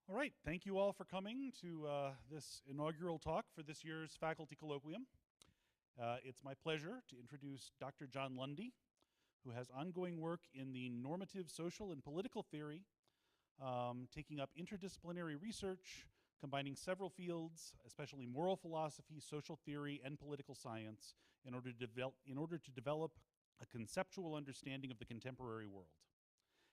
All right, thank you all for coming to this inaugural talk for this year's faculty colloquium. It's my pleasure to introduce Dr. John Lundy, who has ongoing work in the normative social and political theory, taking up interdisciplinary research, combining several fields, especially moral philosophy, social theory, and political science, in order to develop a conceptual understanding of the contemporary world.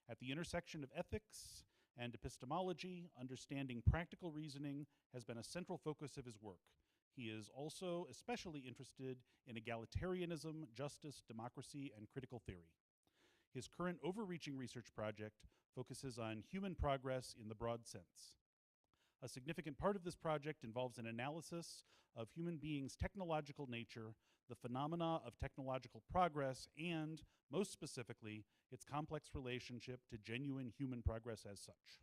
At the intersection of ethics and epistemology, understanding practical reasoning has been a central focus of his work. He is also especially interested in egalitarianism, justice, democracy, and critical theory. His current overreaching research project focuses on human progress in the broad sense. A significant part of this project involves an analysis of human beings' technological nature, the phenomena of technological progress, and, most specifically, its complex relationship to genuine human progress as such.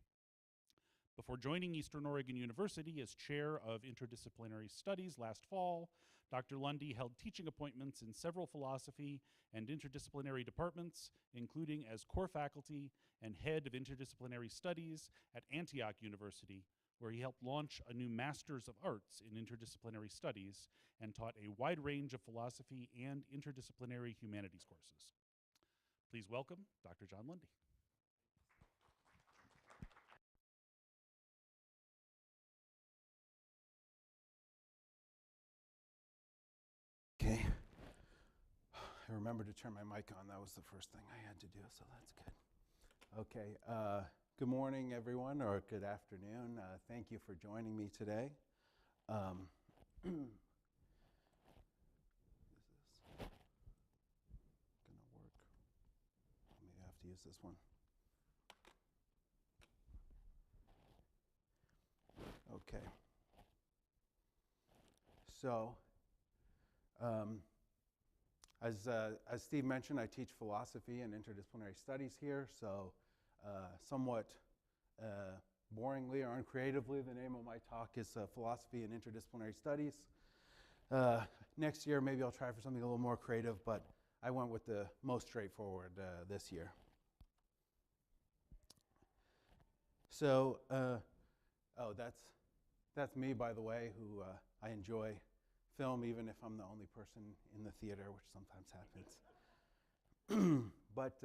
Before joining Eastern Oregon University as chair of interdisciplinary studies last fall, Dr. Lundy held teaching appointments in several philosophy and interdisciplinary departments, including as core faculty and head of interdisciplinary studies at Antioch University, where he helped launch a new Master's of Arts in Interdisciplinary Studies and taught a wide range of philosophy and interdisciplinary humanities courses. Please welcome Dr. John Lundy. Okay. I remembered to turn my mic on. That was the first thing I had to do, so that's good. Okay. Good morning, everyone, or good afternoon. Thank you for joining me today. Is this going to work? Maybe I have to use this one. Okay. So, as Steve mentioned, I teach philosophy and interdisciplinary studies here, so somewhat boringly or uncreatively, the name of my talk is Philosophy and Interdisciplinary Studies. Next year, maybe I'll try for something a little more creative, but I went with the most straightforward this year. So, that's me, by the way, who I enjoy film, even if I'm the only person in the theater, which sometimes happens. But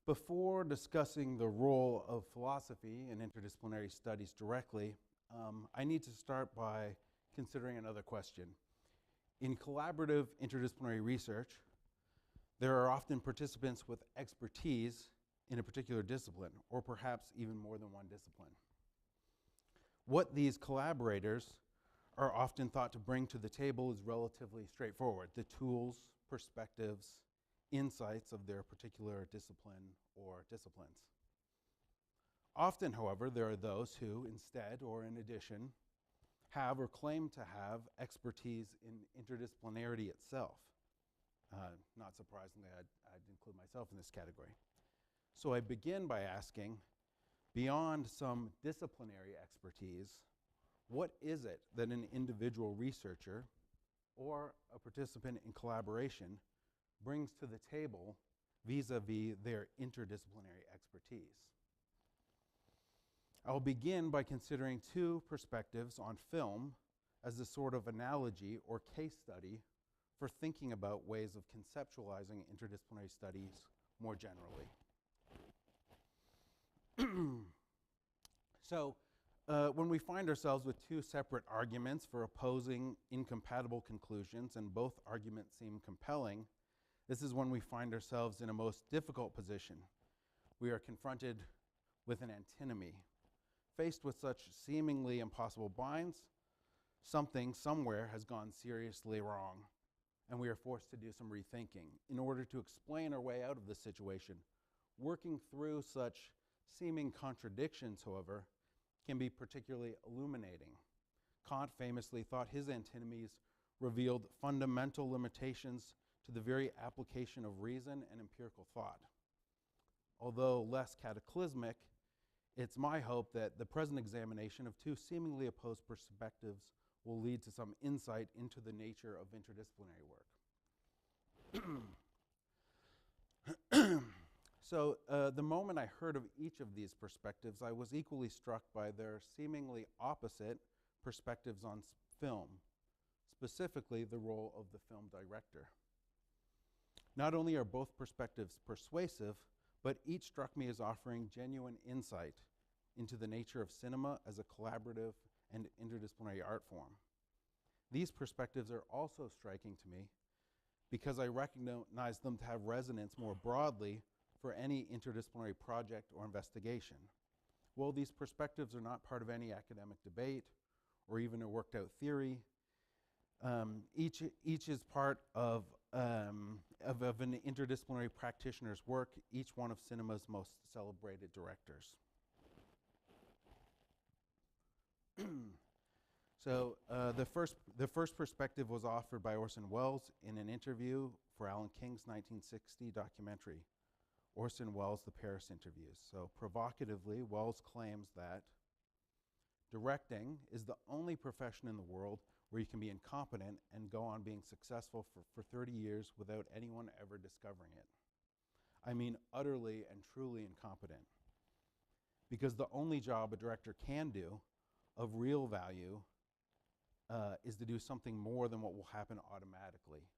before discussing the role of philosophy in interdisciplinary studies directly, I need to start by considering another question. In collaborative interdisciplinary research, there are often participants with expertise in a particular discipline, or perhaps even more than one discipline. What these collaborators are often thought to bring to the table is relatively straightforward: the tools, perspectives, insights of their particular discipline or disciplines. Often, however, there are those who, instead or in addition, have or claim to have expertise in interdisciplinarity itself. Not surprisingly, I'd include myself in this category. So I begin by asking, beyond some disciplinary expertise, what is it that an individual researcher or a participant in collaboration brings to the table vis-a-vis their interdisciplinary expertise? I'll begin by considering two perspectives on film as a sort of analogy or case study for thinking about ways of conceptualizing interdisciplinary studies more generally. So, when we find ourselves with two separate arguments for opposing incompatible conclusions and both arguments seem compelling, this is when we find ourselves in a most difficult position. We are confronted with an antinomy. Faced with such seemingly impossible binds, something somewhere has gone seriously wrong, and we are forced to do some rethinking in order to explain our way out of this situation. Working through such seeming contradictions, however, can be particularly illuminating. Kant famously thought his antinomies revealed fundamental limitations to the very application of reason and empirical thought. Although less cataclysmic, it's my hope that the present examination of two seemingly opposed perspectives will lead to some insight into the nature of interdisciplinary work. So the moment I heard of each of these perspectives, I was equally struck by their seemingly opposite perspectives on film, specifically the role of the film director. Not only are both perspectives persuasive, but each struck me as offering genuine insight into the nature of cinema as a collaborative and interdisciplinary art form. These perspectives are also striking to me because I recognize them to have resonance more broadly for any interdisciplinary project or investigation. While these perspectives are not part of any academic debate or even a worked out theory, each is part of an interdisciplinary practitioner's work, each one of cinema's most celebrated directors. So the first perspective was offered by Orson Welles in an interview for Alan King's 1960 documentary, Orson Welles' The Paris Interviews. So provocatively, Welles claims that directing is the only profession in the world where you can be incompetent and go on being successful for 30 years without anyone ever discovering it. I mean utterly and truly incompetent. Because the only job a director can do of real value is to do something more than what will happen automatically,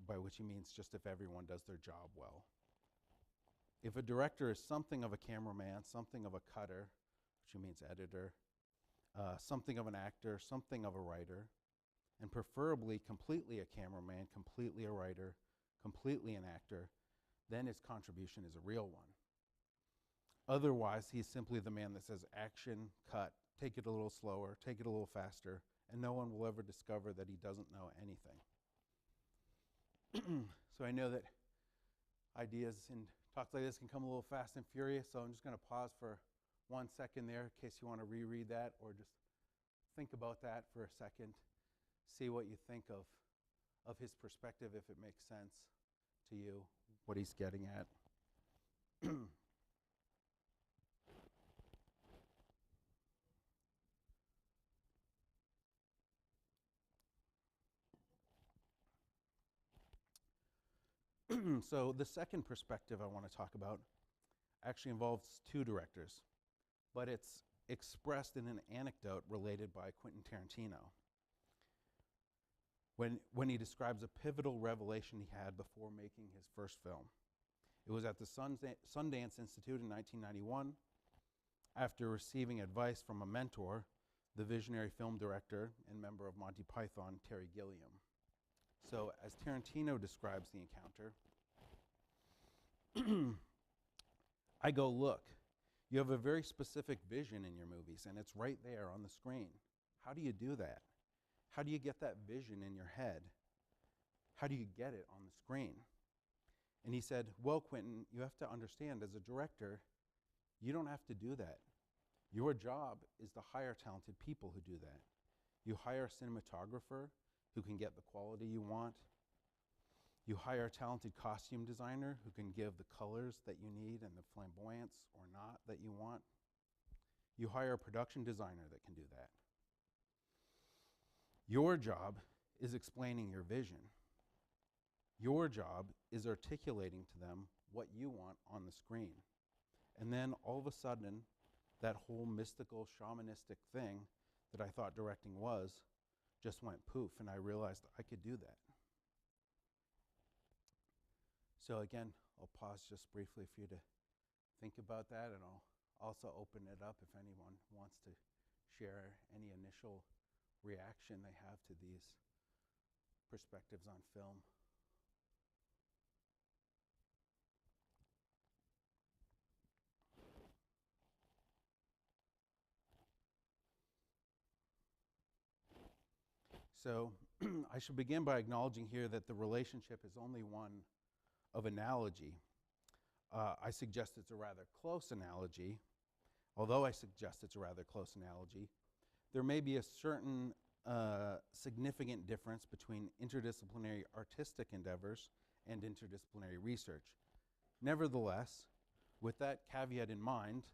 by which he means just if everyone does their job well. If a director is something of a cameraman, something of a cutter, which means editor, something of an actor, something of a writer, and preferably completely a cameraman, completely a writer, completely an actor, then his contribution is a real one. Otherwise, he's simply the man that says action, cut, take it a little slower, take it a little faster, and no one will ever discover that he doesn't know anything. So I know that ideas in talks like this can come a little fast and furious, so I'm just going to pause for 1 second there in case you want to reread that or just think about that for a second, see what you think of his perspective, if it makes sense to you, what he's getting at. So the second perspective I want to talk about actually involves two directors, but it's expressed in an anecdote related by Quentin Tarantino when he describes a pivotal revelation he had before making his first film. It was at the Sundance Institute in 1991 after receiving advice from a mentor, the visionary film director and member of Monty Python, Terry Gilliam. So as Tarantino describes the encounter, I go, look, you have a very specific vision in your movies, and it's right there on the screen. How do you do that? How do you get that vision in your head? How do you get it on the screen? And he said, well, Quentin, you have to understand, as a director, you don't have to do that. Your job is to hire talented people who do that. You hire a cinematographer who can get the quality you want. You hire a talented costume designer who can give the colors that you need and the flamboyance or not that you want. You hire a production designer that can do that. Your job is explaining your vision. Your job is articulating to them what you want on the screen. And then all of a sudden, that whole mystical, shamanistic thing that I thought directing was just went poof, and I realized I could do that. So again, I'll pause just briefly for you to think about that, and I'll also open it up if anyone wants to share any initial reaction they have to these perspectives on film. So I should begin by acknowledging here that the relationship is only one of analogy. I suggest it's a rather close analogy. Although I suggest it's a rather close analogy, there may be a certain significant difference between interdisciplinary artistic endeavors and interdisciplinary research. Nevertheless, with that caveat in mind,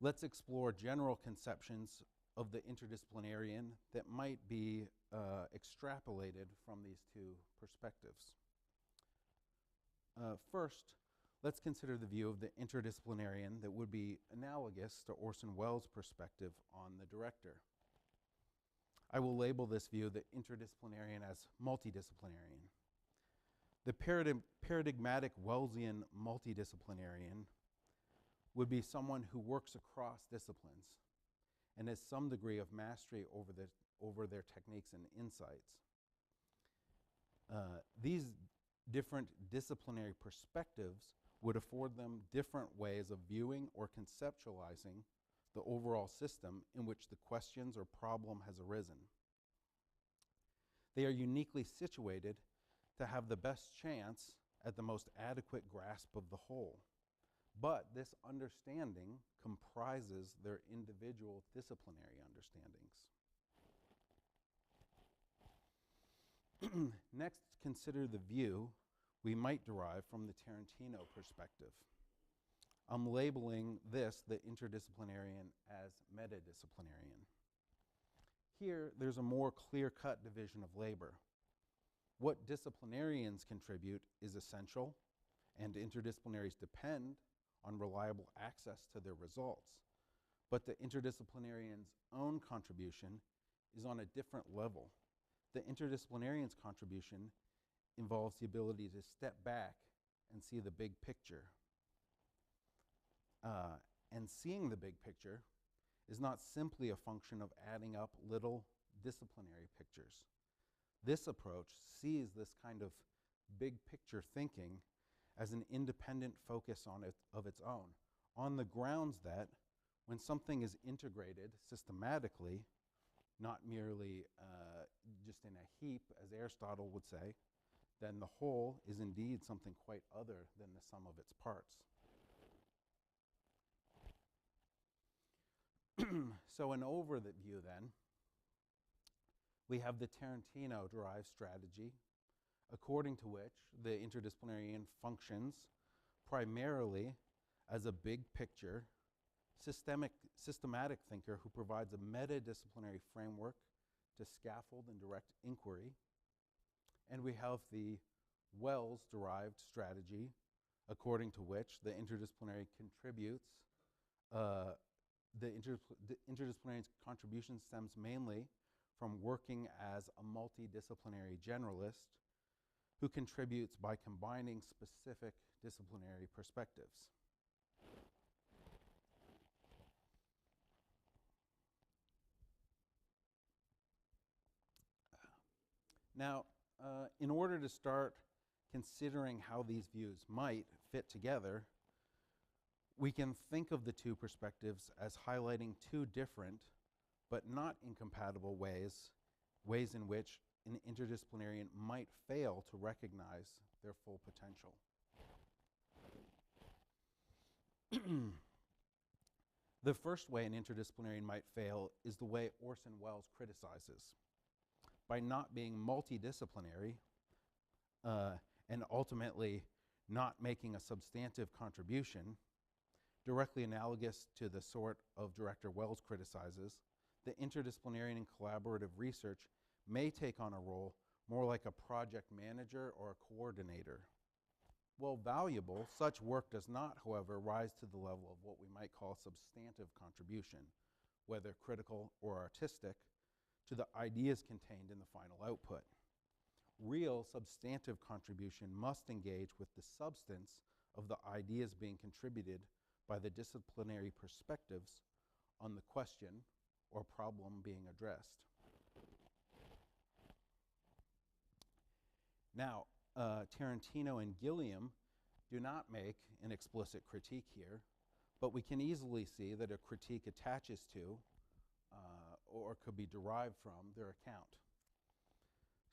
let's explore general conceptions of the interdisciplinarian that might be extrapolated from these two perspectives. First, let's consider the view of the interdisciplinarian that would be analogous to Orson Welles' perspective on the director. I will label this view the interdisciplinarian as multidisciplinarian. The paradigmatic Wellesian multidisciplinarian would be someone who works across disciplines and has some degree of mastery over their techniques and insights. These different disciplinary perspectives would afford them different ways of viewing or conceptualizing the overall system in which the questions or problem has arisen. They are uniquely situated to have the best chance at the most adequate grasp of the whole. But this understanding comprises their individual disciplinary understandings. Next, consider the view we might derive from the Tarantino perspective. I'm labeling this, the interdisciplinarian, as meta-disciplinarian. Here, there's a more clear-cut division of labor. What disciplinarians contribute is essential, and interdisciplinaries depend on reliable access to their results. But the interdisciplinarian's own contribution is on a different level. The interdisciplinarian's contribution involves the ability to step back and see the big picture. And seeing the big picture is not simply a function of adding up little disciplinary pictures. This approach sees this kind of big picture thinking as an independent focus of its own, on the grounds that when something is integrated systematically, not merely just in a heap, as Aristotle would say, then the whole is indeed something quite other than the sum of its parts. So an overview then, we have the Tarantino-derived strategy, according to which the interdisciplinarian functions primarily as a big picture, systematic thinker who provides a meta-disciplinary framework to scaffold and direct inquiry. And we have the Wells-derived strategy, according to which the interdisciplinary contributes, the interdisciplinarian's contribution stems mainly from working as a multidisciplinary generalist who contributes by combining specific disciplinary perspectives. Now, in order to start considering how these views might fit together, we can think of the two perspectives as highlighting two different but not incompatible ways in which an interdisciplinarian might fail to recognize their full potential. The first way an interdisciplinarian might fail is the way Orson Welles criticizes. By not being multidisciplinary and ultimately not making a substantive contribution, directly analogous to the sort of director Welles criticizes, the interdisciplinary and collaborative research may take on a role more like a project manager or a coordinator. While valuable, such work does not, however, rise to the level of what we might call substantive contribution, whether critical or artistic, to the ideas contained in the final output. Real substantive contribution must engage with the substance of the ideas being contributed by the disciplinary perspectives on the question or problem being addressed. Now, Tarantino and Gilliam do not make an explicit critique here, but we can easily see that a critique attaches to or could be derived from their account.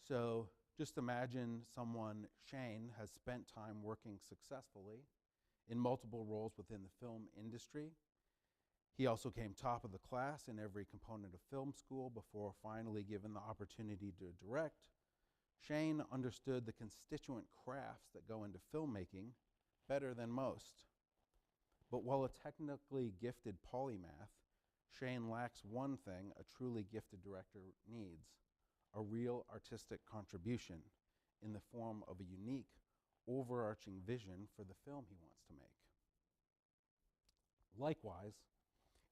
So just imagine someone, Shane, has spent time working successfully in multiple roles within the film industry. He also came top of the class in every component of film school before finally given the opportunity to direct. Shane understood the constituent crafts that go into filmmaking better than most. But while a technically gifted polymath, Shane lacks one thing a truly gifted director needs: a real artistic contribution in the form of a unique, overarching vision for the film he wants to make. Likewise,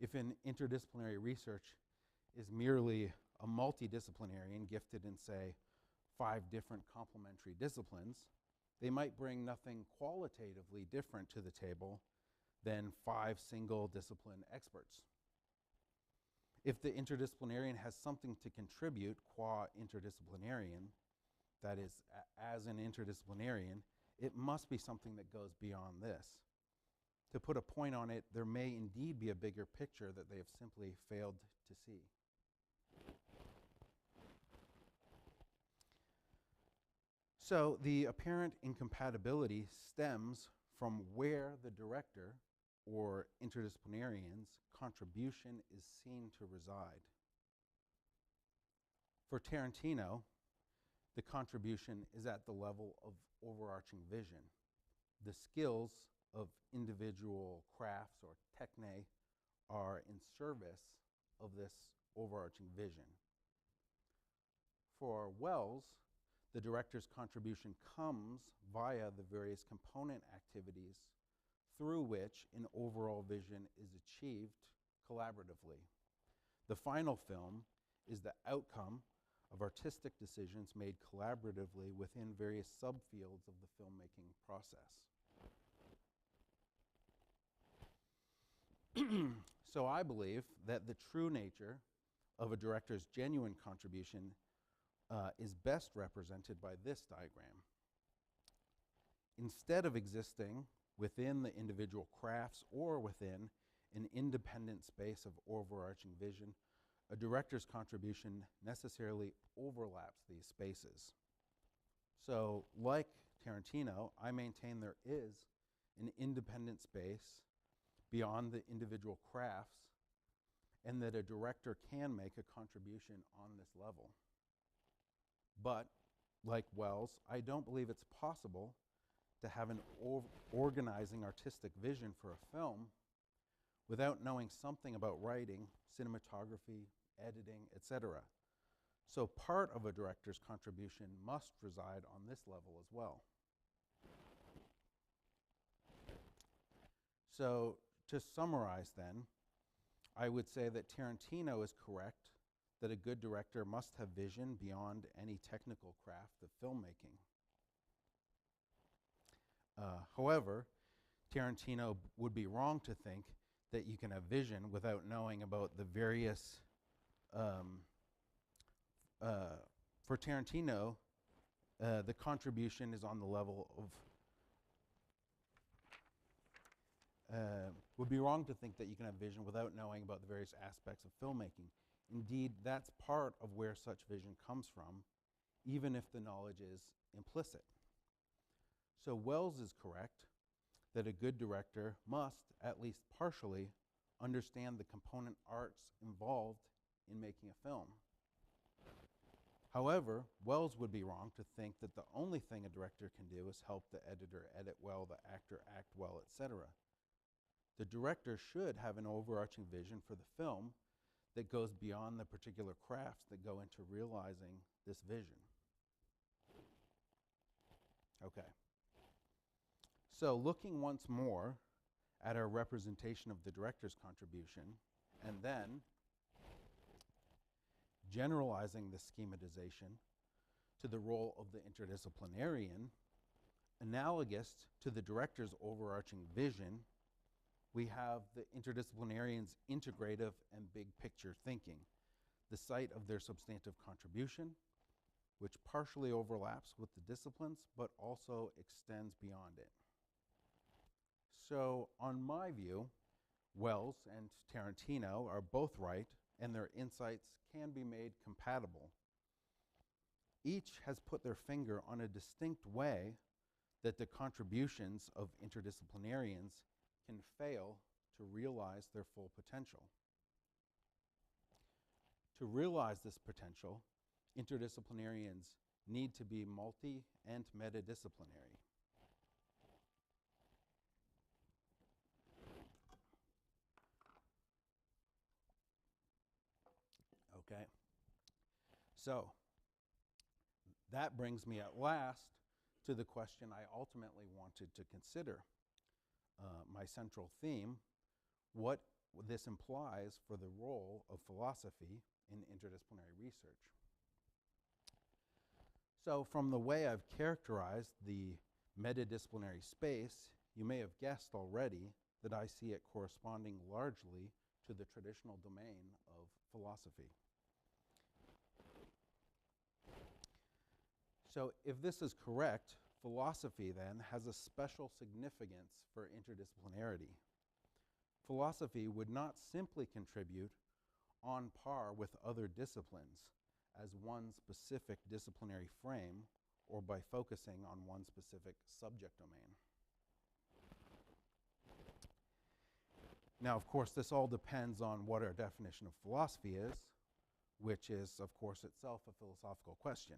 if an interdisciplinary research is merely a multi-disciplinarian gifted in, say, 5 different complementary disciplines, they might bring nothing qualitatively different to the table than 5 single discipline experts. If the interdisciplinarian has something to contribute qua interdisciplinarian, that is, as an interdisciplinarian, it must be something that goes beyond this. To put a point on it, there may indeed be a bigger picture that they have simply failed to see. So the apparent incompatibility stems from where the director or interdisciplinarian's contribution is seen to reside. For Tarantino, the contribution is at the level of overarching vision. The skills of individual crafts or techne are in service of this overarching vision. For Wells, the director's contribution comes via the various component activities through which an overall vision is achieved collaboratively. The final film is the outcome of artistic decisions made collaboratively within various subfields of the filmmaking process. So I believe that the true nature of a director's genuine contribution is best represented by this diagram. Instead of existing within the individual crafts or within an independent space of overarching vision, a director's contribution necessarily overlaps these spaces. So, like Tarantino, I maintain there is an independent space beyond the individual crafts, and that a director can make a contribution on this level. But, like Wells, I don't believe it's possible to have an organizing artistic vision for a film without knowing something about writing, cinematography, editing, etc. So part of a director's contribution must reside on this level as well. So to summarize then, I would say that Tarantino is correct that a good director must have vision beyond any technical craft of filmmaking. However, Tarantino would be wrong to think that you can have vision without knowing about the various, for Tarantino, the contribution is on the level of, would be wrong to think that you can have vision without knowing about the various aspects of filmmaking. Indeed, that's part of where such vision comes from, even if the knowledge is implicit. So Wells is correct that a good director must, at least partially, understand the component arts involved in making a film. However, Wells would be wrong to think that the only thing a director can do is help the editor edit well, the actor act well, etc. The director should have an overarching vision for the film that goes beyond the particular crafts that go into realizing this vision. Okay. So looking once more at our representation of the director's contribution, and then generalizing the schematization to the role of the interdisciplinarian, analogous to the director's overarching vision, we have the interdisciplinarian's integrative and big picture thinking, the site of their substantive contribution, which partially overlaps with the disciplines, but also extends beyond it. So, on my view, Wells and Tarantino are both right, and their insights can be made compatible. Each has put their finger on a distinct way that the contributions of interdisciplinarians can fail to realize their full potential. To realize this potential, interdisciplinarians need to be multi- and meta-disciplinary. Okay, so that brings me at last to the question I ultimately wanted to consider, my central theme, what this implies for the role of philosophy in interdisciplinary research. So from the way I've characterized the meta-disciplinary space, you may have guessed already that I see it corresponding largely to the traditional domain of philosophy. So if this is correct, philosophy then has a special significance for interdisciplinarity. Philosophy would not simply contribute on par with other disciplines as one specific disciplinary frame or by focusing on one specific subject domain. Now, of course, this all depends on what our definition of philosophy is, which is, of course, itself a philosophical question.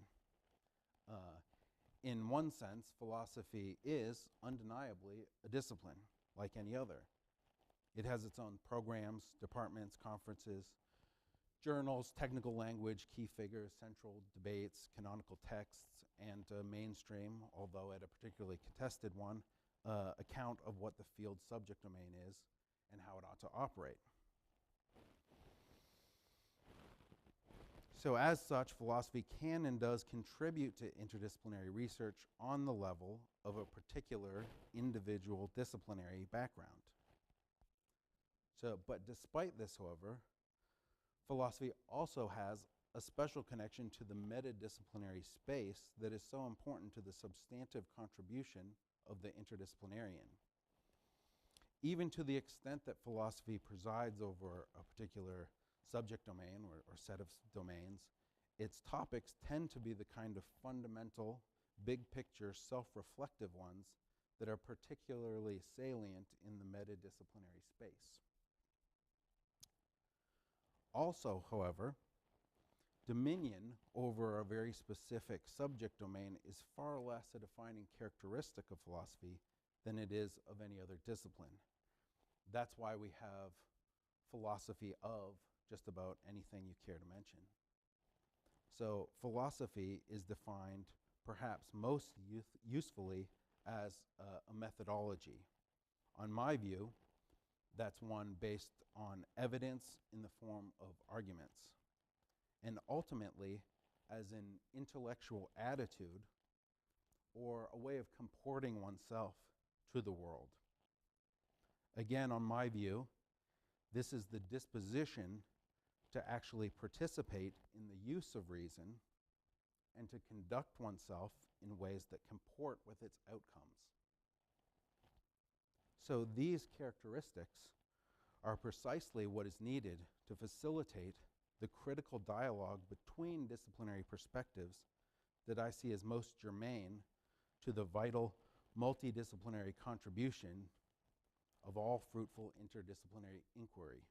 In one sense, philosophy is undeniably a discipline, like any other. It has its own programs, departments, conferences, journals, technical language, key figures, central debates, canonical texts, and mainstream, although at a particularly contested one, account of what the field subject domain is and how it ought to operate. So as such, philosophy can and does contribute to interdisciplinary research on the level of a particular individual disciplinary background. But despite this, however, philosophy also has a special connection to the meta-disciplinary space that is so important to the substantive contribution of the interdisciplinarian. Even to the extent that philosophy presides over a particular subject domain or set of domains, its topics tend to be the kind of fundamental, big picture, self-reflective ones that are particularly salient in the meta-disciplinary space. Also, however, dominion over a very specific subject domain is far less a defining characteristic of philosophy than it is of any other discipline. That's why we have philosophy of just about anything you care to mention. So philosophy is defined perhaps most usefully as a methodology. On my view, that's one based on evidence in the form of arguments, and ultimately as an intellectual attitude or a way of comporting oneself to the world. Again, on my view, this is the disposition to actually participate in the use of reason and to conduct oneself in ways that comport with its outcomes. So these characteristics are precisely what is needed to facilitate the critical dialogue between disciplinary perspectives that I see as most germane to the vital multidisciplinary contribution of all fruitful interdisciplinary inquiry.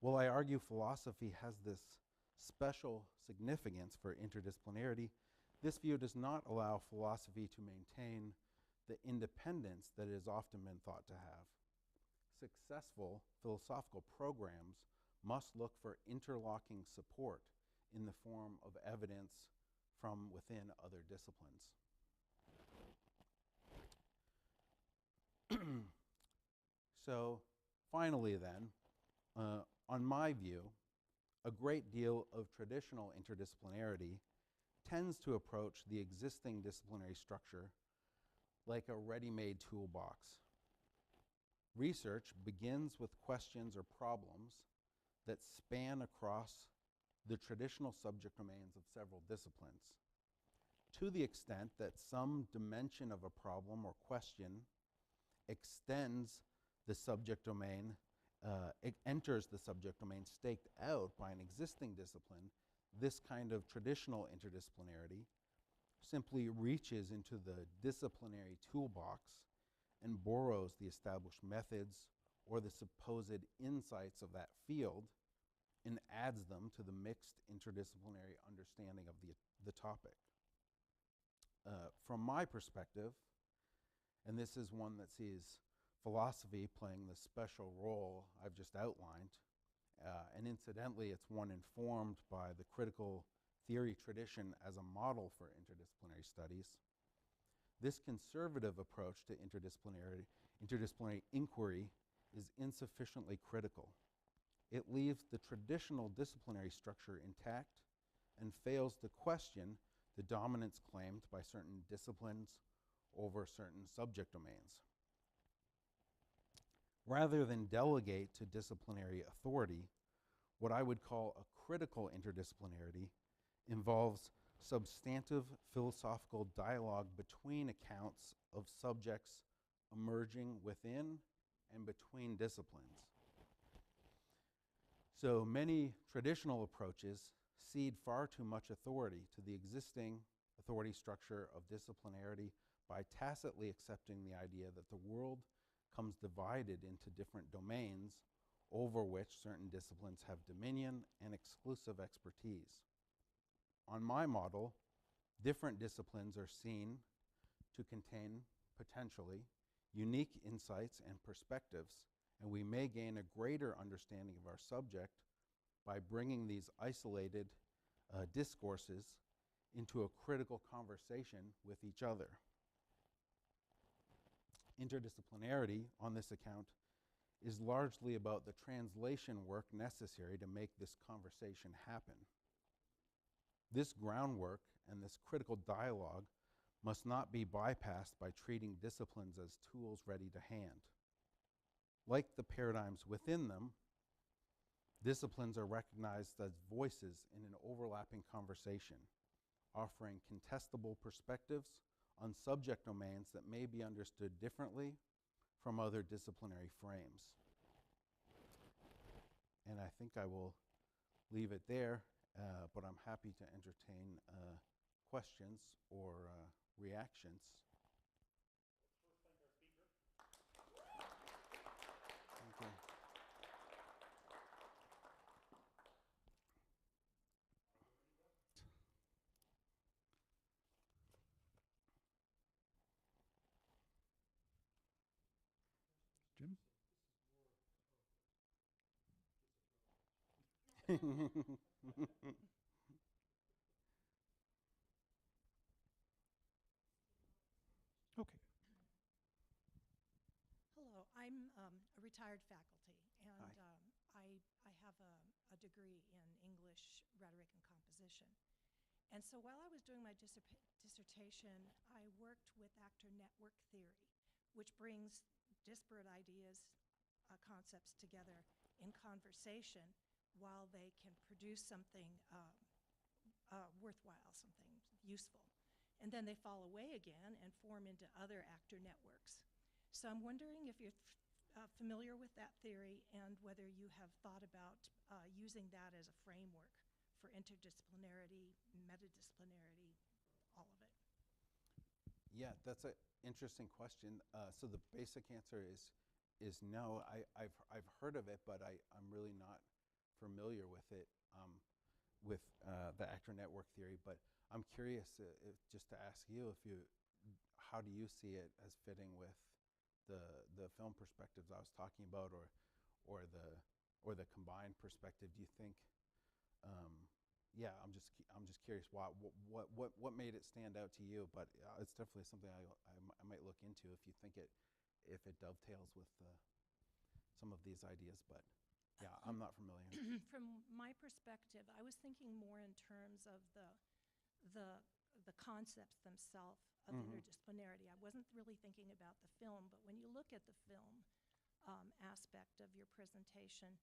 While I argue philosophy has this special significance for interdisciplinarity, this view does not allow philosophy to maintain the independence that it has often been thought to have. Successful philosophical programs must look for interlocking support in the form of evidence from within other disciplines. So finally then, on my view, a great deal of traditional interdisciplinarity tends to approach the existing disciplinary structure like a ready-made toolbox. Research begins with questions or problems that span across the traditional subject domains of several disciplines. To the extent that some dimension of a problem or question extends the subject domain, it enters the subject domain staked out by an existing discipline, this kind of traditional interdisciplinarity simply reaches into the disciplinary toolbox and borrows the established methods or the supposed insights of that field and adds them to the mixed interdisciplinary understanding of the topic. From my perspective, and this is one that sees philosophy playing the special role I've just outlined, and incidentally it's one informed by the critical theory tradition as a model for interdisciplinary studies, this conservative approach to interdisciplinary inquiry is insufficiently critical. It leaves the traditional disciplinary structure intact and fails to question the dominance claimed by certain disciplines over certain subject domains. Rather than delegate to disciplinary authority, what I would call a critical interdisciplinarity involves substantive philosophical dialogue between accounts of subjects emerging within and between disciplines. So many traditional approaches cede far too much authority to the existing authority structure of disciplinarity by tacitly accepting the idea that the world comes divided into different domains over which certain disciplines have dominion and exclusive expertise. On my model, different disciplines are seen to contain, potentially, unique insights and perspectives, and we may gain a greater understanding of our subject by bringing these isolated discourses into a critical conversation with each other. Interdisciplinarity, on this account, is largely about the translation work necessary to make this conversation happen. This groundwork and this critical dialogue must not be bypassed by treating disciplines as tools ready to hand. Like the paradigms within them, disciplines are recognized as voices in an overlapping conversation, offering contestable perspectives on subject domains that may be understood differently from other disciplinary frames. And I think I will leave it there, but I'm happy to entertain questions or reactions. Thank you. Jim? Okay. Hello, I'm a retired faculty, and Hi. I have a degree in English, rhetoric, and composition. And so while I was doing my dissertation, I worked with actor network theory, which brings disparate ideas, concepts together in conversation while they can produce something worthwhile, something useful. And then they fall away again and form into other actor networks. So I'm wondering if you're familiar with that theory and whether you have thought about using that as a framework for interdisciplinarity, meta-disciplinarity, all of it. Yeah, that's an interesting question. So the basic answer is no. I've heard of it, but I'm really not familiar with it, with the actor network theory. But I'm curious just to ask you how do you see it as fitting with the film perspectives I was talking about, or the combined perspective? Do you think? Yeah, I'm just curious what made it stand out to you, but it's definitely something I might look into if it dovetails with some of these ideas. But yeah, I'm not familiar. From my perspective, I was thinking more in terms of the concepts themselves of interdisciplinarity. I wasn't really thinking about the film, but when you look at the film aspect of your presentation,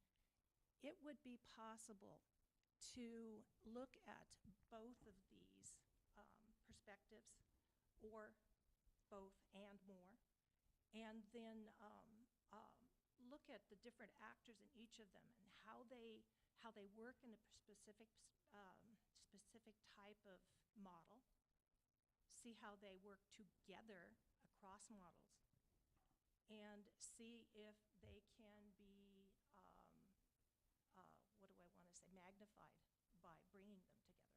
it would be possible to look at both of these perspectives, or both and more, and then look at the different actors in each of them and how they work in a specific type of model, see how they work together across models, and see if they can be, what do I want to say, magnified by bringing them together.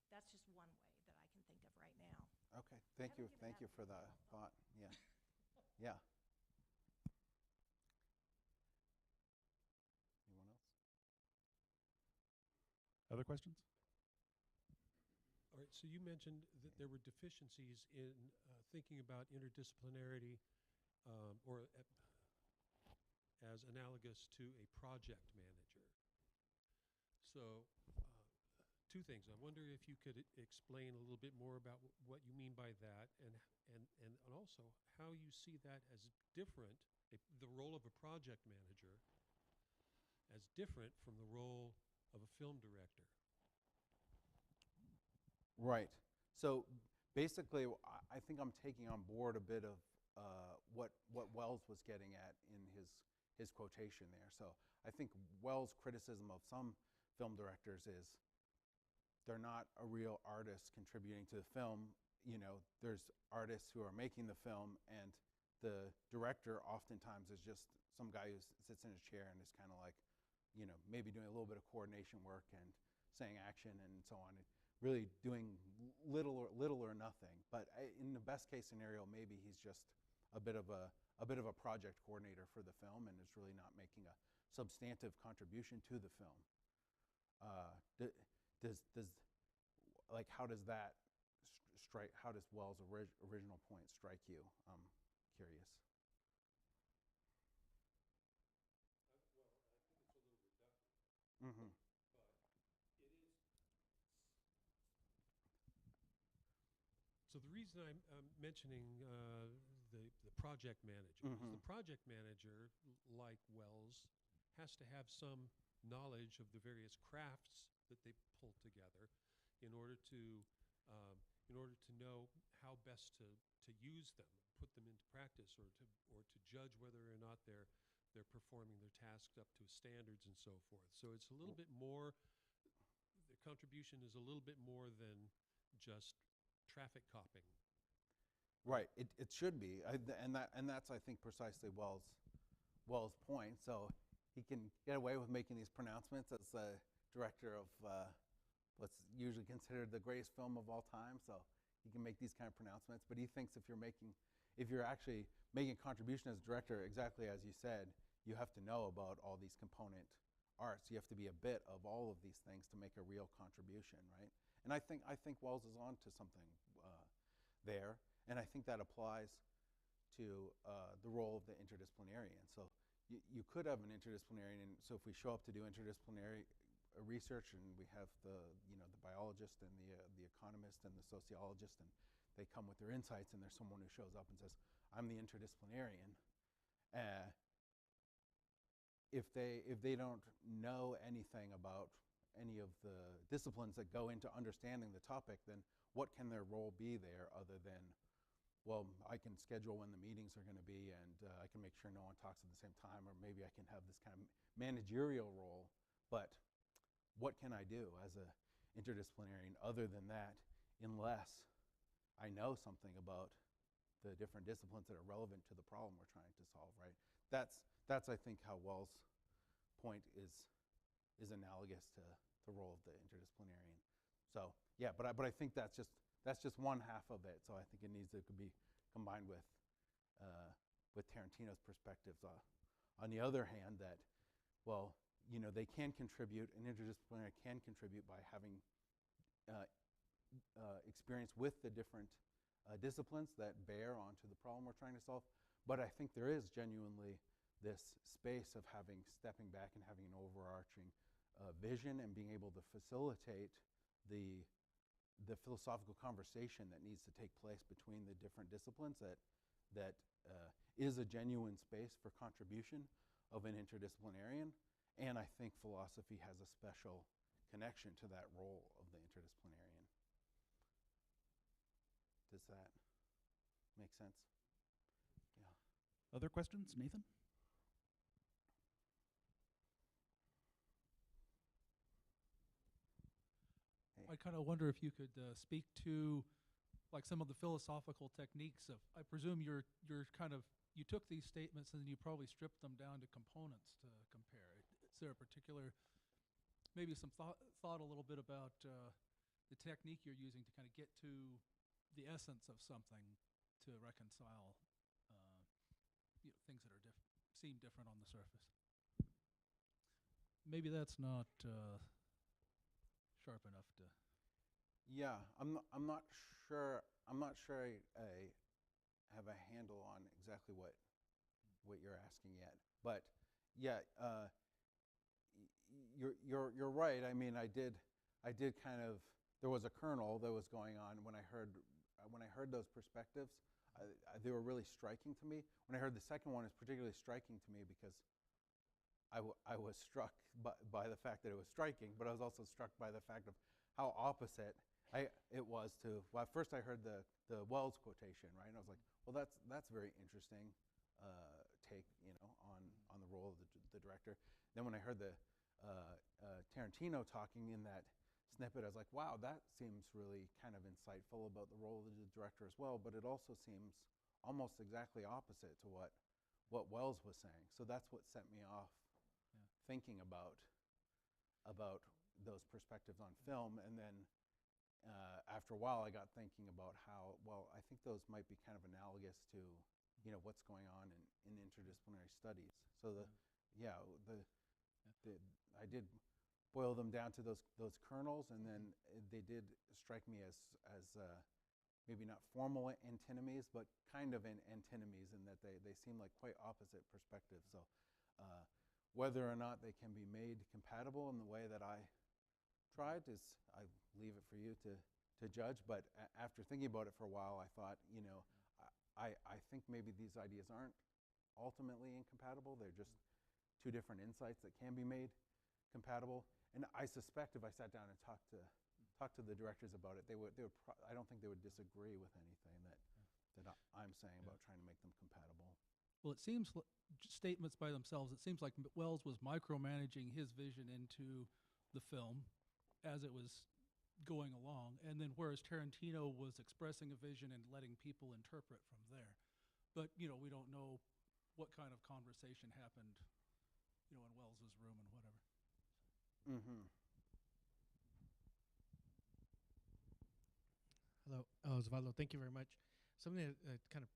That's just one way that I can think of right now. Okay, thank you for the thought. Yeah, yeah. Anyone else? Other questions? So you mentioned that there were deficiencies in thinking about interdisciplinarity as analogous to a project manager. So two things. I wonder if you could explain a little bit more about what you mean by that, and also how you see that as different, the role of a project manager as different from the role of a film director. Right. So basically, I think I'm taking on board a bit of what Wells was getting at in his quotation there. So I think Wells' criticism of some film directors is they're not a real artist contributing to the film. You know, there's artists who are making the film, and the director oftentimes is just some guy who sits in his chair and is kind of like, you know, maybe doing a little bit of coordination work and saying action and so on, and really doing little or nothing. But in the best case scenario, maybe he's just a bit of a project coordinator for the film and is really not making a substantive contribution to the film. How does that strike? How does Wells' original point strike you? I'm curious. Well, I think it's a little reductive. Mm-hmm. But it is. So the reason I'm mentioning the project manager is the project manager, like Wells, has to have some knowledge of the various crafts that they pull together in order to know how best to use them, put them into practice, or to judge whether or not they're performing their tasks up to standards and so forth. So it's a little bit more, the contribution is a little bit more than just traffic copying. Right. It should be, and that's I think precisely Wells' point. So he can get away with making these pronouncements as the director of what's usually considered the greatest film of all time. So he can make these kind of pronouncements. But he thinks if you're actually making a contribution as a director, exactly as you said, you have to know about all these component arts. You have to be a bit of all of these things to make a real contribution, right? And I think Wells is on to something there, and I think that applies to the role of the interdisciplinarian. So you could have an interdisciplinarian, and so if we show up to do interdisciplinary research, and we have the biologist and the economist and the sociologist, and they come with their insights, and there's someone who shows up and says, "I'm the interdisciplinarian." If they don't know anything about any of the disciplines that go into understanding the topic, then what can their role be there other than, well, I can schedule when the meetings are going to be, and I can make sure no one talks at the same time, or maybe I can have this kind of managerial role. But what can I do as an interdisciplinarian other than that, unless I know something about the different disciplines that are relevant to the problem we're trying to solve, right? That's I think how Wells' point is analogous to the role of the interdisciplinarian. So yeah, but I think that's just one half of it. So I think it needs to be combined with Tarantino's perspectives. On the other hand, that, well, they can contribute, an interdisciplinary can contribute by having experience with the different disciplines that bear onto the problem we're trying to solve. But I think there is genuinely this space of stepping back and having an overarching vision and being able to facilitate the philosophical conversation that needs to take place between the different disciplines, that is a genuine space for contribution of an interdisciplinarian. And I think philosophy has a special connection to that role of the interdisciplinarian. Does that make sense? Yeah. Other questions, Nathan? I kind of wonder if you could speak to like some of the philosophical techniques of, I presume you took these statements and you probably stripped them down to components to compare. Is there a particular, maybe some thought a little bit about the technique you're using to kind of get to the essence of something to reconcile things that are seem different on the surface? Maybe that's not sharp enough to. Yeah, I'm not sure. I'm not sure I have a handle on exactly what you're asking yet. But yeah, you're right. I mean, I did kind of, there was a kernel that was going on when I heard those perspectives. They were really striking to me. When I heard the second one, it's particularly striking to me because I was struck by the fact that it was striking, but I was also struck by the fact of how opposite it was to. Well, at first I heard the Wells quotation, right, and I was like, well, that's very interesting take, on the role of the director. Then when I heard the Tarantino talking in that snippet, I was like, wow, that seems really kind of insightful about the role of the director as well, but it also seems almost exactly opposite to what Wells was saying. So that's what set me off thinking about those perspectives on film. And then after a while, I got thinking about how, well, I think those might be kind of analogous to, what's going on in interdisciplinary studies. So I did boil them down to those kernels, and then they did strike me as maybe not formal antinomies, but kind of antinomies in that they seem like quite opposite perspectives. So whether or not they can be made compatible in the way that I tried I leave it for you to judge. But after thinking about it for a while, I thought, I think maybe these ideas aren't ultimately incompatible. They're just two different insights that can be made compatible. And I suspect if I sat down and talked to the directors about it, I don't think they would disagree with anything that I'm saying about trying to make them compatible. Well, it seems statements by themselves, it seems like Wells was micromanaging his vision into the film as it was going along, and then whereas Tarantino was expressing a vision and letting people interpret from there. But, we don't know what kind of conversation happened, in Wells's room and whatever. Mm-hmm. Hello, Osvaldo. Thank you very much. Something that kind of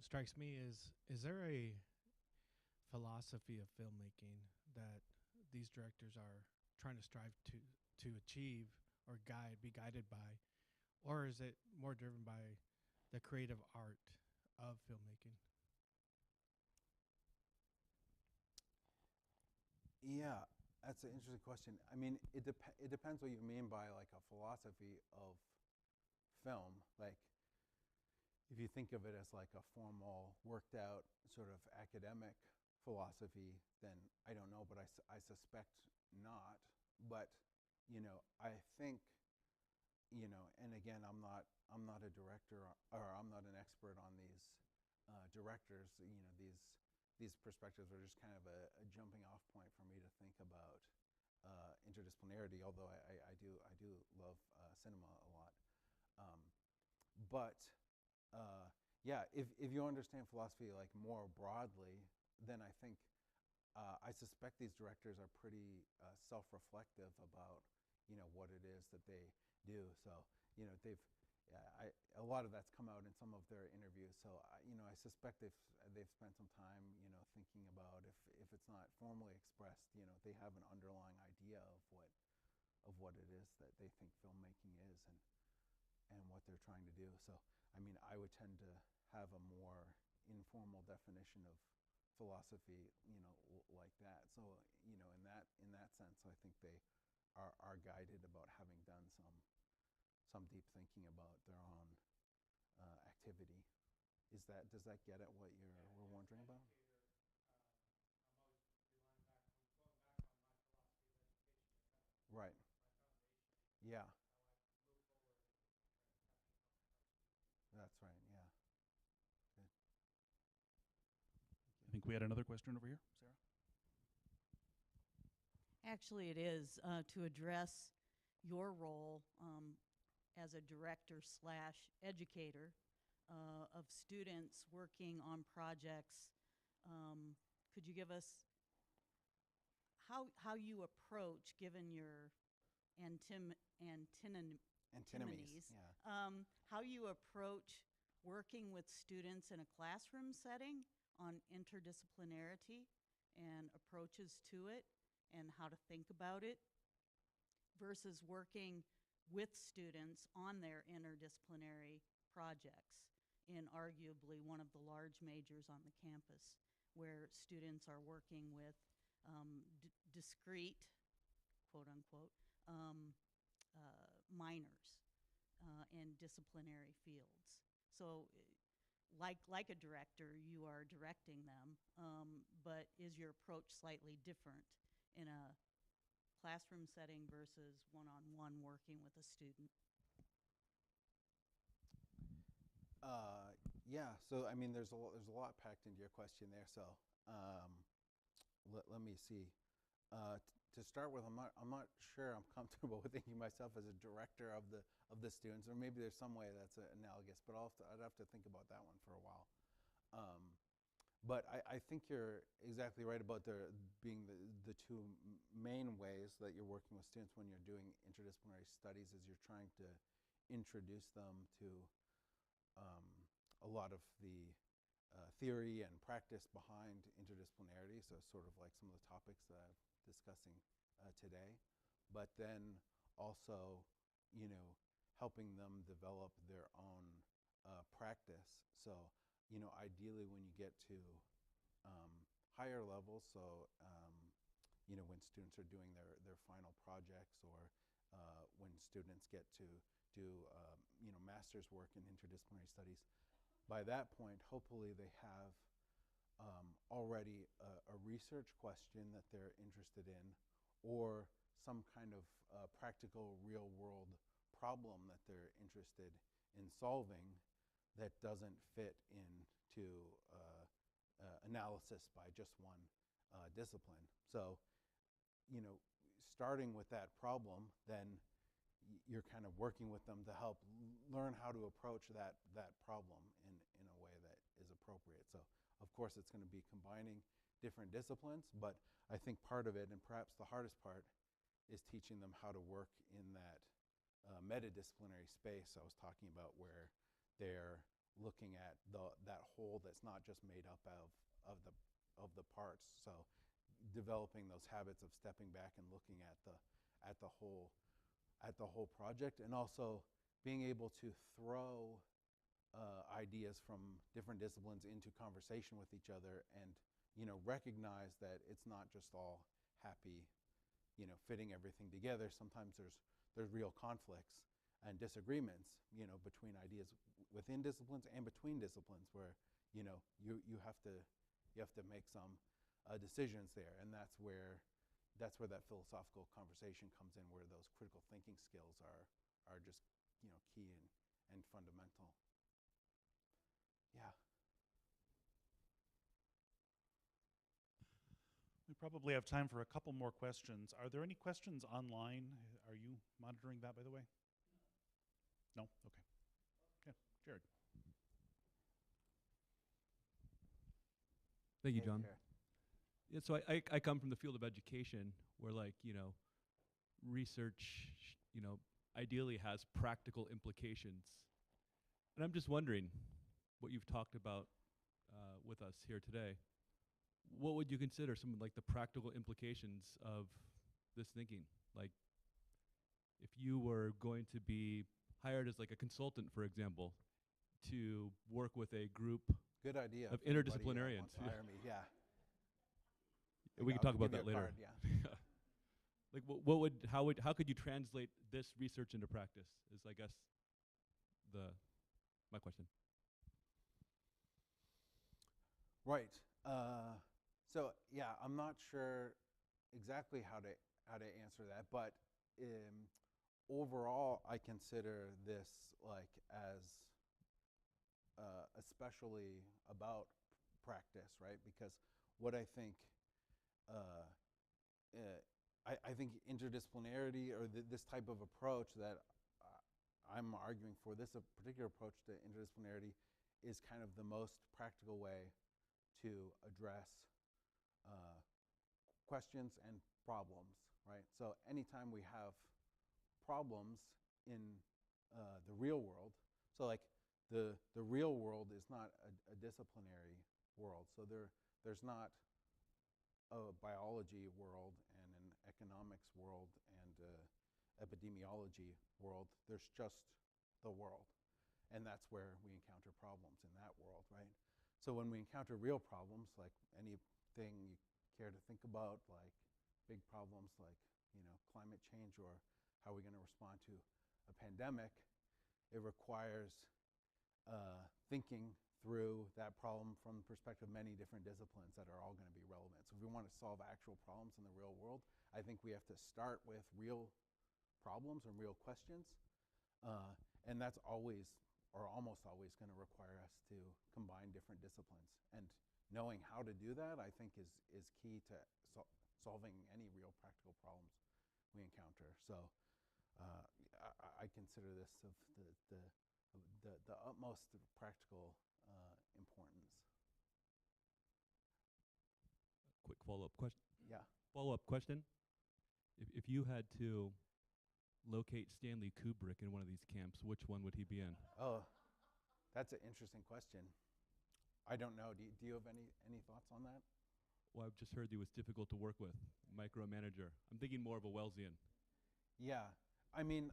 strikes me is there a philosophy of filmmaking that these directors are trying to strive to achieve or be guided by, or is it more driven by the creative art of filmmaking? Yeah, that's an interesting question. I mean, it depends what you mean by like a philosophy of film. Like, if you think of it as like a formal, worked out sort of academic philosophy, then I don't know, but I suspect not. But I think, and again, I'm not a director, or I'm not an expert on these directors. These perspectives are just kind of a jumping off point for me to think about interdisciplinarity. Although I do love cinema a lot. But if you understand philosophy like more broadly, then I think I suspect these directors are pretty self-reflective about what it is that they do. So a lot of that's come out in some of their interviews. So I suspect they've spent some time thinking about if it's not formally expressed, they have an underlying idea of what it is that they think filmmaking is and what they're trying to do. So I mean, I would tend to have a more informal definition of philosophy, like that. So in that sense, I think they are guided about having done some deep thinking about their own activity. Does that get at what we're wondering about? Right. Yeah. That's right. Yeah. Good. I think we had another question over here, Sarah. Actually, it is to address your role as a director/educator of students working on projects. Could you give us how you approach, given your antinomies, Yeah. how you approach working with students in a classroom setting on interdisciplinarity and approaches to it and how to think about it versus working with students on their interdisciplinary projects in arguably one of the large majors on the campus, where students are working with discrete, quote unquote, minors in disciplinary fields. So like a director, you are directing them, but is your approach slightly different in a classroom setting versus one-on-one working with a student? Yeah, so I mean, there's a lot packed into your question there. So let me see. To start with, I'm not sure I'm comfortable with thinking myself as a director of the students, or maybe there's some way that's analogous, but I'd have to think about that one for a while. But I think you're exactly right about there being the two main ways that you're working with students when you're doing interdisciplinary studies is you're trying to introduce them to a lot of the theory and practice behind interdisciplinarity, so sort of like some of the topics that I'm discussing today, but then also, helping them develop their own practice. So, ideally when you get to higher levels, so, when students are doing their final projects, or when students get to do, master's work in interdisciplinary studies, by that point, hopefully they have already a research question that they're interested in, or some kind of practical real-world problem that they're interested in solving that doesn't fit into analysis by just one discipline. So, starting with that problem, then you're kind of working with them to help learn how to approach that problem in a way that is appropriate. So, of course, it's going to be combining different disciplines, but I think part of it, and perhaps the hardest part, is teaching them how to work in that meta-disciplinary space I was talking about, where they're looking at that whole that's not just made up of the parts. So, developing those habits of stepping back and looking at the whole project, and also being able to throw ideas from different disciplines into conversation with each other, and recognize that it's not just all happy, fitting everything together. Sometimes there's real conflicts and disagreements, between ideas within disciplines and between disciplines, where you have to make some decisions there, and that's where that philosophical conversation comes in, where those critical thinking skills are just key and fundamental. Yeah. We probably have time for a couple more questions. Are there any questions online? Are you monitoring that, by the way? No? Okay. Yeah, Jared. Thank you, Hey, John. Jared. Yeah, so I come from the field of education, where research, ideally has practical implications. And I'm just wondering, what you've talked about with us here today, what would you consider some of the practical implications of this thinking? Like, if you were going to be hired as a consultant, for example, to work with a group Good idea. of if anybody, interdisciplinarians. wants to hire me. Yeah. We can I'll talk about give you that a later. card, yeah. How could you translate this research into practice? Is I guess my question. Right. So yeah, I'm not sure exactly how to answer that, but overall, I consider this as especially about practice, right? Because what I think, I think interdisciplinarity, or this type of approach that I'm arguing for, this particular approach to interdisciplinarity, is kind of the most practical way to address questions and problems, right? So anytime we have problems in the real world, so the real world is not a disciplinary world. So there's not a biology world and an economics world and epidemiology world. There's just the world. And that's where we encounter problems in that world, right? So when we encounter real problems, like anything you care to think about, like big problems like, climate change, or how we're going to respond to a pandemic, it requires thinking through that problem from the perspective of many different disciplines that are all going to be relevant. So if we want to solve actual problems in the real world, I think we have to start with real problems and real questions. And that's always, or almost always, going to require us to combine different disciplines. And knowing how to do that, I think, is key to solving any real practical problems we encounter. So I consider this of the utmost practical importance. Quick follow-up question. Yeah. Follow-up question. If you had to locate Stanley Kubrick in one of these camps, which one would he be in? Oh, that's an interesting question. I don't know. Do you have any thoughts on that? Well, I've just heard he was difficult to work with, micromanager. I'm thinking more of a Wellesian. Yeah, I mean,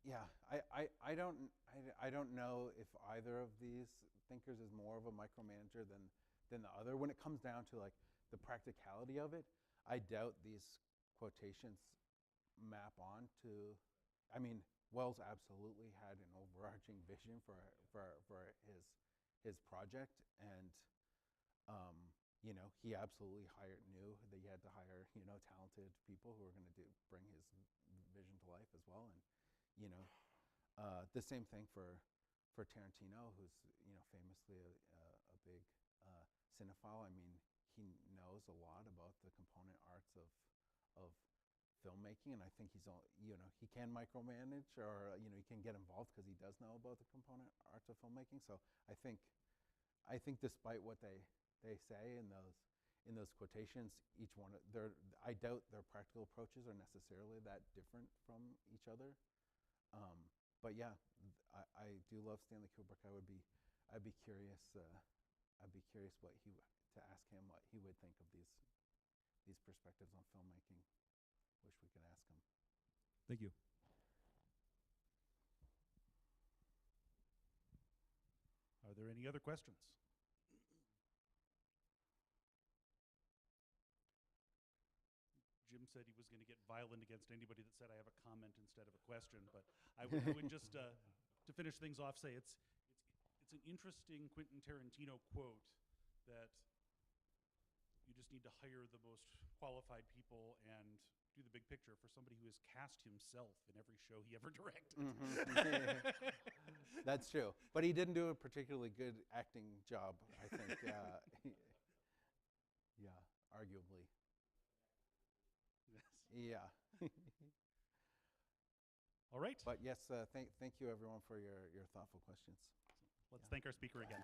I don't know if either of these thinkers is more of a micromanager than the other. When it comes down to like the practicality of it, I doubt these quotations map on to. I mean, Wells absolutely had an overarching vision for his project, and he absolutely knew that he had to hire talented people who were going to bring his vision to life as well. And the same thing for Tarantino, who's famously a big cinephile. I mean, he knows a lot about the component arts of filmmaking, and I think he can micromanage, or he can get involved because he does know about the component arts of filmmaking. So I think despite what they say in those quotations, each one I doubt their practical approaches are necessarily that different from each other. But yeah, I do love Stanley Kubrick. I'd be curious to ask him what he would think of these perspectives on filmmaking. Wish we could ask him. Thank you. Are there any other questions? Jim said he was going to get violent against anybody that said I have a comment instead of a question, but I would just, to finish things off, say it's an interesting Quentin Tarantino quote that you just need to hire the most qualified people and do the big picture for somebody who has cast himself in every show he ever directed. Mm-hmm. That's true. But he didn't do a particularly good acting job, I think. Yeah, arguably. Yes. Yeah. All right. But yes, thank you everyone for your thoughtful questions. Let's thank our speaker again.